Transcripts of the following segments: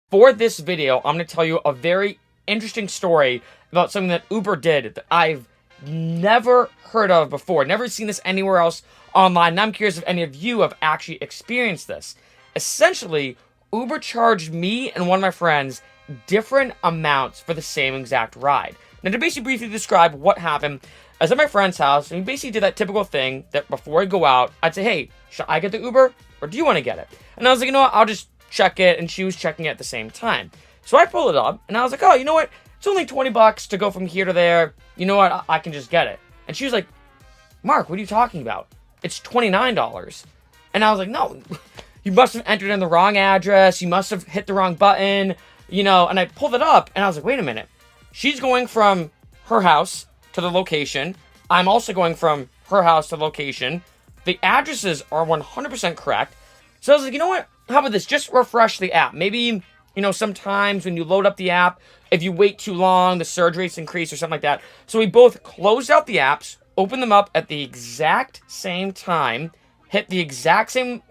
For this video, I'm going to tell you a very interesting story about something that Uber did that I've never heard of before. Never seen this anywhere else online. And I'm curious if any of you have actually experienced this. Essentially, Uber charged me and one of my friends different amounts for the same exact ride. Now, to basically briefly describe what happened, I was at my friend's house, and he basically did that typical thing that before I go out, I'd say, hey, should I get the Uber, or do you want to get it? And I was like, you know what, I'll just check it, and she was checking it at the same time. So I pull it up, and I was like, oh, you know what, it's only $20 to go from here to there. You know what, I can just get it. And she was like, Mark, what are you talking about? It's $29. And I was like, no, you must have entered in the wrong address. You must have hit the wrong button, you know. And I pulled it up, and I was like, wait a minute. She's going from her house to the location. I'm also going from her house to the location. The addresses are 100% correct. So I was like, you know what? How about this? Just refresh the app. Maybe, you know, sometimes when you load up the app, if you wait too long, the surge rates increase or something like that. So we both closed out the apps, opened them up at the exact same time, hit the exact same,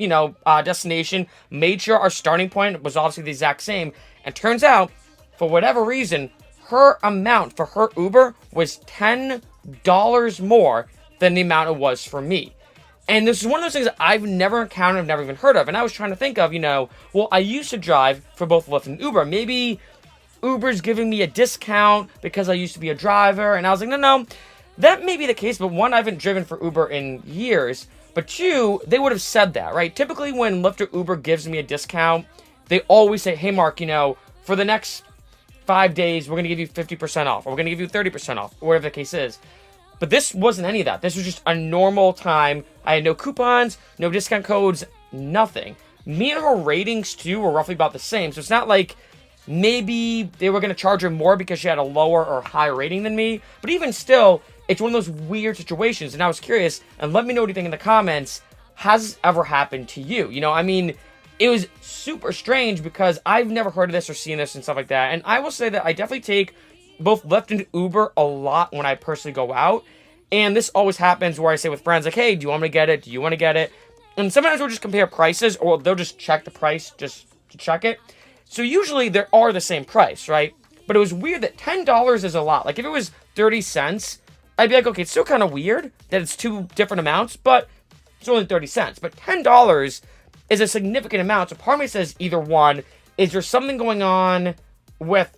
destination, made sure our starting point was obviously the exact same. And turns out, for whatever reason, her amount for her Uber was $10 more than the amount it was for me. And this is one of those things that I've never encountered, I've never even heard of. And I was trying to think of, well, I used to drive for both Lyft and Uber. Maybe Uber's giving me a discount because I used to be a driver. And I was like, no, that may be the case. But one, I haven't driven for Uber in years. But two, they would have said that, right? Typically when Lyft or Uber gives me a discount, they always say, hey, Mark, for the next 5 days, we're going to give you 50% off. Or we're going to give you 30% off, or whatever the case is. But this wasn't any of that. This was just a normal time. I had no coupons, no discount codes, nothing. Me and her ratings, too, were roughly about the same. So it's not like maybe they were going to charge her more because she had a lower or higher rating than me. But even still, it's one of those weird situations. And I was curious, and let me know what you think in the comments. Has this ever happened to you? It was super strange because I've never heard of this or seen this and stuff like that. And I will say that I definitely take both Lyft and Uber a lot when I personally go out. And this always happens where I say with friends, like, hey, do you want me to get it? Do you want to get it? And sometimes we'll just compare prices, or they'll just check the price just to check it. So usually they are the same price, right? But it was weird that $10 is a lot. Like, if it was 30 cents, I'd be like, okay, it's still kind of weird that it's two different amounts, but it's only 30 cents. But $10 is a significant amount. So part of me says either one, is there something going on with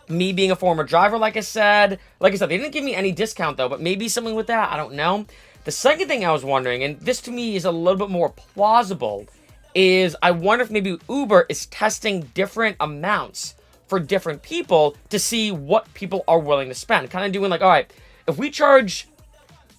me being a former driver, like I said? They didn't give me any discount, though, but maybe something with that. I don't know. The second thing I was wondering, and this to me is a little bit more plausible, is I wonder if maybe Uber is testing different amounts for different people to see what people are willing to spend. Kind of doing like, all right, if we charge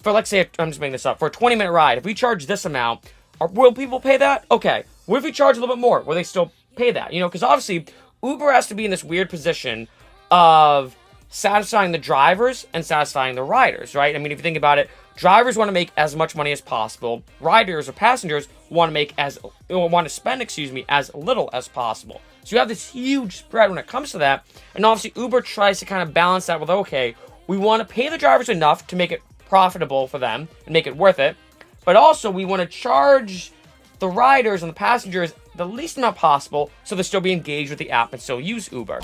for, let's say, I'm just making this up, for a 20-minute ride, if we charge this amount, will people pay that? Okay. What if we charge a little bit more? Will they still pay that? Because obviously Uber has to be in this weird position of satisfying the drivers and satisfying the riders, right? I mean, if you think about it, drivers want to make as much money as possible. Riders or passengers want to spend as little as possible. So you have this huge spread when it comes to that. And obviously Uber tries to kind of balance that with, okay, we want to pay the drivers enough to make it profitable for them and make it worth it. But also we want to charge the riders and the passengers the least amount possible so they'll still be engaged with the app and still use Uber.